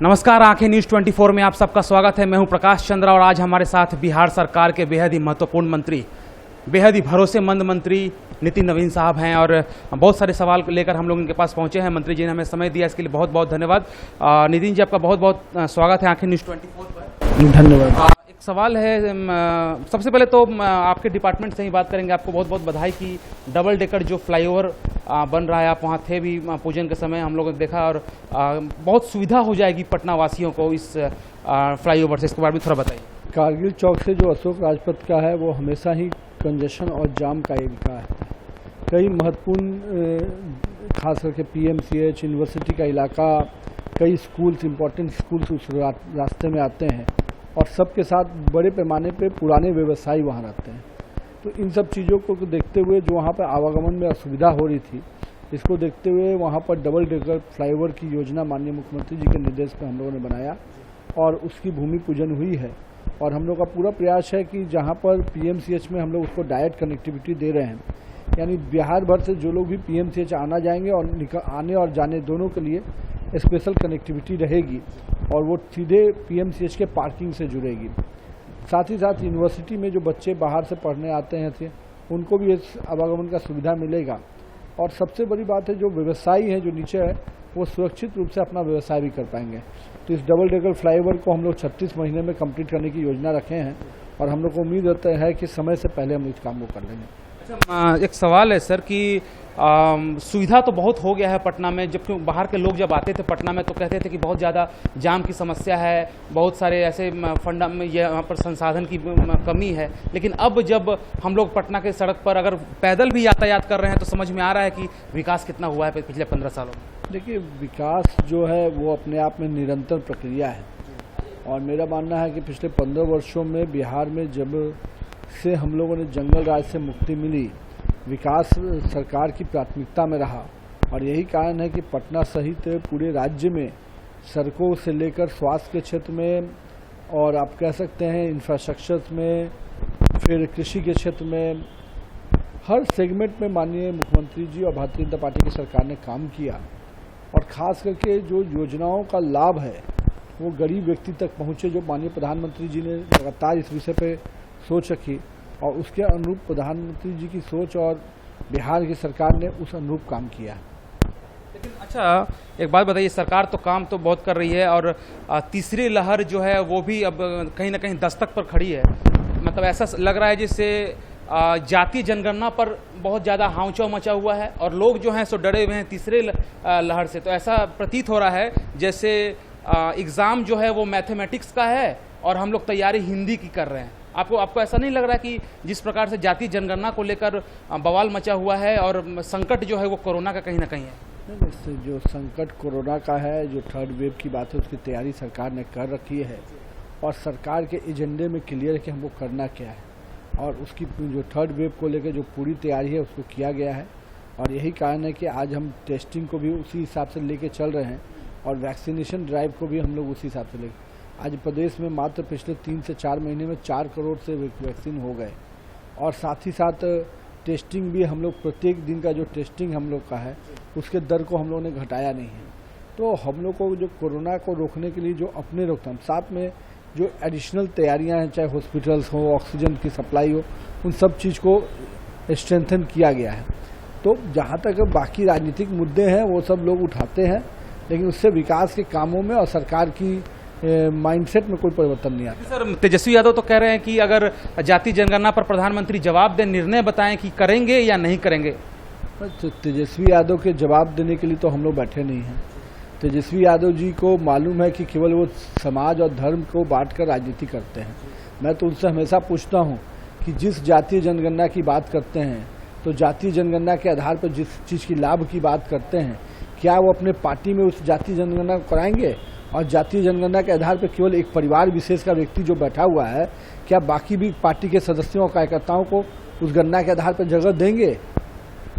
नमस्कार, आंखें न्यूज़ 24 में आप सबका स्वागत है। मैं हूं प्रकाश चंद्र और आज हमारे साथ बिहार सरकार के बेहद ही महत्वपूर्ण मंत्री, बेहद ही भरोसेमंद मंत्री नितिन नवीन साहब हैं और बहुत सारे सवाल लेकर हम लोग इनके पास पहुंचे हैं। मंत्री जी ने हमें समय दिया, इसके लिए बहुत बहुत धन्यवाद। नितिन जी, आपका बहुत बहुत स्वागत है आंखें न्यूज़ 24 पर। धन्यवाद। एक सवाल है, सबसे पहले तो आपके डिपार्टमेंट से ही बात करेंगे। आपको बहुत बहुत बधाई कि डबल डेकर जो फ्लाईओवर बन रहा है, आप वहाँ थे भी पूजन के समय, हम लोगों ने देखा और बहुत सुविधा हो जाएगी पटना वासियों को इस फ्लाईओवर से। इसके बारे में थोड़ा बताइए। कारगिल चौक से जो अशोक राजपथ का है वो हमेशा ही कंजेशन और जाम का इलाका है। कई महत्वपूर्ण खास करके पीएमसीएच, यूनिवर्सिटी का इलाका, कई स्कूल्स, इम्पोर्टेंट स्कूल्स उस रास्ते में आते हैं और सबके साथ बड़े पैमाने पे पुराने व्यवसायी वहाँ रहते हैं। तो इन सब चीज़ों को देखते हुए जो वहाँ पर आवागमन में असुविधा हो रही थी, इसको देखते हुए वहाँ पर डबल डेकर फ्लाईओवर की योजना माननीय मुख्यमंत्री जी के निर्देश पर हम लोगों ने बनाया और उसकी भूमि पूजन हुई है। और हम लोग का पूरा प्रयास है कि जहाँ पर पीएमसीएच में हम लोग उसको डायरेक्ट कनेक्टिविटी दे रहे हैं, यानी बिहार भर से जो लोग भी पीएमसीएच आना जाएंगे और आने और जाने दोनों के लिए स्पेशल कनेक्टिविटी रहेगी और वो सीधे पीएमसीएच के पार्किंग से जुड़ेगी। साथ ही साथ यूनिवर्सिटी में जो बच्चे बाहर से पढ़ने आते हैं थे उनको भी इस आवागमन का सुविधा मिलेगा। और सबसे बड़ी बात है, जो व्यवसायी हैं जो नीचे है वो सुरक्षित रूप से अपना व्यवसाय भी कर पाएंगे। तो इस डबल डेकर फ्लाईओवर को हम लोग 36 महीने में कंप्लीट करने की योजना रखे हैं और हम लोग को उम्मीद रहता है कि समय से पहले हम इस काम को कर लेंगे। अच्छा, एक सवाल है सर कि सुविधा तो बहुत हो गया है पटना में, जबकि बाहर के लोग जब आते थे पटना में तो कहते थे कि बहुत ज़्यादा जाम की समस्या है, बहुत सारे ऐसे फंडा में यहाँ पर संसाधन की कमी है। लेकिन अब जब हम लोग पटना के सड़क पर अगर पैदल भी यातायात कर रहे हैं तो समझ में आ रहा है कि विकास कितना हुआ है पिछले 15 सालों में। देखिए, विकास जो है वो अपने आप में निरंतर प्रक्रिया है और मेरा मानना है कि पिछले 15 वर्षों में बिहार में जब से हम लोगों ने जंगल राज से मुक्ति मिली, विकास सरकार की प्राथमिकता में रहा और यही कारण है कि पटना सहित पूरे राज्य में सड़कों से लेकर स्वास्थ्य के क्षेत्र में और आप कह सकते हैं इंफ्रास्ट्रक्चर में, फिर कृषि के क्षेत्र में, हर सेगमेंट में माननीय मुख्यमंत्री जी और भारतीय जनता पार्टी की सरकार ने काम किया। और ख़ास करके जो योजनाओं का लाभ है वो गरीब व्यक्ति तक पहुँचे, जो माननीय प्रधानमंत्री जी ने लगातार इस विषय पे सोच रखी और उसके अनुरूप प्रधानमंत्री जी की सोच और बिहार की सरकार ने उस अनुरूप काम किया। लेकिन अच्छा, एक बात बताइए, सरकार तो काम तो बहुत कर रही है और तीसरी लहर जो है वो भी अब कहीं ना कहीं दस्तक पर खड़ी है। मतलब ऐसा लग रहा है जिससे जातीय जनगणना पर बहुत ज़्यादा हाउचाव मचा हुआ है और लोग जो हैं सो डरे हुए हैं तीसरे लहर से। तो ऐसा प्रतीत हो रहा है जैसे एग्ज़ाम जो है वो मैथमेटिक्स का है और हम लोग तैयारी हिंदी की कर रहे हैं। आपको ऐसा नहीं लग रहा कि जिस प्रकार से जातीय जनगणना को लेकर बवाल मचा हुआ है और संकट जो है वो कोरोना का कहीं ना कहीं है? जो संकट कोरोना का है, जो थर्ड वेव की बात है, उसकी तैयारी सरकार ने कर रखी है और सरकार के एजेंडे में क्लियर है कि हमको करना क्या है और उसकी जो थर्ड वेव को लेकर जो पूरी तैयारी है उसको किया गया है। और यही कारण है कि आज हम टेस्टिंग को भी उसी हिसाब से लेके चल रहे हैं और वैक्सीनेशन ड्राइव को भी हम लोग उसी हिसाब से लेकर। आज प्रदेश में मात्र पिछले 3 से 4 महीने में 4 करोड़ से वैक्सीन हो गए और साथ ही साथ टेस्टिंग भी हम लोग प्रत्येक दिन का जो टेस्टिंग हम लोग का है उसके दर को हम लोगों ने घटाया नहीं है। तो हम लोग को जो कोरोना को रोकने के लिए जो अपने रोकथाम, साथ में जो एडिशनल तैयारियां हैं, चाहे हॉस्पिटल्स हो, ऑक्सीजन की सप्लाई हो, उन सब चीज़ को स्ट्रेंथन किया गया है। तो जहाँ तक बाकी राजनीतिक मुद्दे हैं वो सब लोग उठाते हैं, लेकिन उससे विकास के कामों में और सरकार की माइंडसेट में कोई परिवर्तन नहीं आता। सर, तेजस्वी यादव तो कह रहे हैं कि अगर जातीय जनगणना पर प्रधानमंत्री जवाब दें, निर्णय बताएं कि करेंगे या नहीं करेंगे। तो तेजस्वी यादव के जवाब देने के लिए तो हम लोग बैठे नहीं हैं। तेजस्वी यादव जी को मालूम है कि केवल वो समाज और धर्म को बांटकर राजनीति करते हैं। मैं तो उनसे हमेशा पूछता हूँ कि जिस जातीय जनगणना की बात करते हैं तो जातीय जनगणना के आधार पर जिस चीज़ की लाभ की बात करते हैं, क्या वो अपने पार्टी में उस जातीय जनगणना को कराएंगे? और जातीय जनगणना के आधार पर केवल एक परिवार विशेष का व्यक्ति जो बैठा हुआ है, क्या बाकी भी पार्टी के सदस्यों और कार्यकर्ताओं को उस गणना के आधार पर जगह देंगे?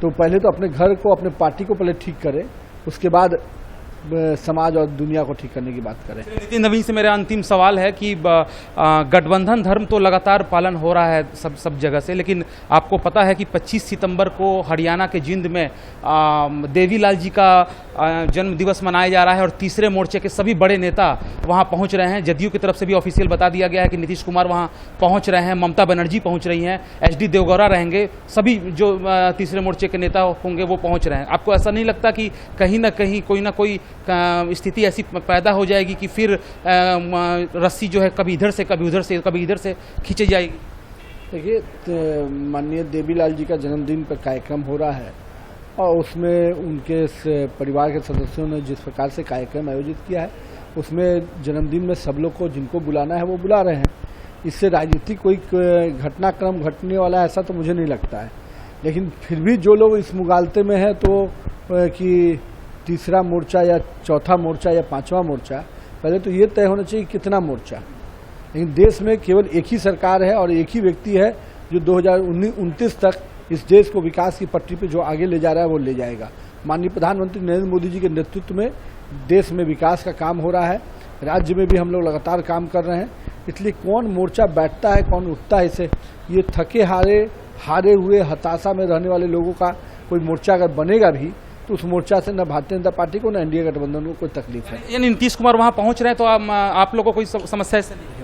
तो पहले तो अपने घर को, अपने पार्टी को पहले ठीक करें, उसके बाद समाज और दुनिया को ठीक करने की बात करें। नितिन नवीन से मेरा अंतिम सवाल है कि गठबंधन धर्म तो लगातार पालन हो रहा है सब जगह से, लेकिन आपको पता है कि 25 सितंबर को हरियाणा के जिंद में देवीलाल जी का जन्म दिवस मनाया जा रहा है और तीसरे मोर्चे के सभी बड़े नेता वहां पहुंच रहे हैं। जदयू की तरफ से भी ऑफिशियल बता दिया गया है कि नीतीश कुमार वहां पहुंच रहे हैं, ममता बनर्जी पहुंच रही हैं, HD देवगौड़ा रहेंगे, सभी जो तीसरे मोर्चे के नेता होंगे वो पहुंच रहे हैं। आपको ऐसा नहीं लगता कि कहीं ना कहीं कोई ना कोई स्थिति ऐसी पैदा हो जाएगी कि फिर रस्सी जो है कभी इधर से कभी उधर से कभी इधर से खींची जाएगी? देखिए, माननीय देवीलाल जी का जन्मदिन पर कार्यक्रम हो रहा है और उसमें उनके परिवार के सदस्यों ने जिस प्रकार से कार्यक्रम आयोजित किया है उसमें जन्मदिन में सब लोग को जिनको बुलाना है वो बुला रहे हैं। इससे राजनीतिक कोई घटनाक्रम घटने वाला है ऐसा तो मुझे नहीं लगता है। लेकिन फिर भी जो लोग इस मुगालते में हैं तो कि तीसरा मोर्चा या चौथा मोर्चा या पांचवा मोर्चा, पहले तो ये तय होना चाहिए कितना मोर्चा। लेकिन देश में केवल एक ही सरकार है और एक ही व्यक्ति है जो 2029 तक इस देश को विकास की पटरी पे जो आगे ले जा रहा है वो ले जाएगा। माननीय प्रधानमंत्री नरेंद्र मोदी जी के नेतृत्व में देश में विकास का काम हो रहा है, राज्य में भी हम लोग लगातार काम कर रहे हैं। इसलिए कौन मोर्चा बैठता है कौन उठता है, इसे ये थके हारे हुए हताशा में रहने वाले लोगों का कोई मोर्चा अगर बनेगा भी तो उस मोर्चा से न भारतीय जनता पार्टी को न एनडीए गठबंधन को कोई तकलीफ है। यानी नीतीश कुमार वहां पहुंच रहे हैं तो आप लोगों को कोई समस्या ऐसे नहीं है?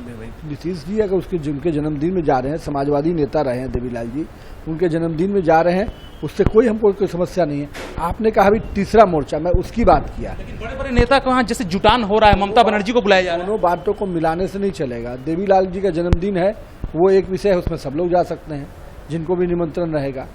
नीतीश जी अगर उनके जन्मदिन में जा रहे हैं, समाजवादी नेता रहे हैं देवीलाल जी, उनके जन्मदिन में जा रहे हैं, उससे कोई हमको कोई समस्या नहीं है। आपने कहा भी तीसरा मोर्चा, मैं उसकी बात किया। लेकिन बड़े बड़े नेता को वहाँ जैसे जुटान हो रहा है, ममता बनर्जी को बुलाया जा रहा है, दोनों बातों को मिलाने से नहीं चलेगा। देवीलाल जी का जन्मदिन है वो एक विषय है, उसमें सब लोग जा सकते हैं जिनको भी निमंत्रण रहेगा।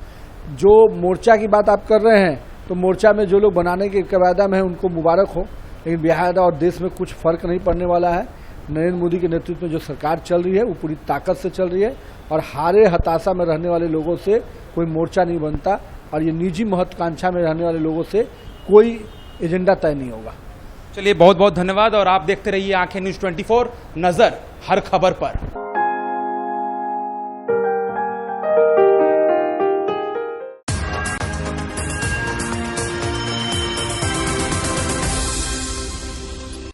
जो मोर्चा की बात आप कर रहे हैं तो मोर्चा में जो लोग बनाने के कवायदा में है उनको मुबारक हो, लेकिन बिहार और देश में कुछ फर्क नहीं पड़ने वाला है। नरेंद्र मोदी के नेतृत्व में जो सरकार चल रही है वो पूरी ताकत से चल रही है और हारे हताशा में रहने वाले लोगों से कोई मोर्चा नहीं बनता और ये निजी महत्वाकांक्षा में रहने वाले लोगों से कोई एजेंडा तय नहीं होगा। चलिए बहुत बहुत धन्यवाद और आप देखते रहिए आंखें न्यूज़ 24, नजर हर खबर पर।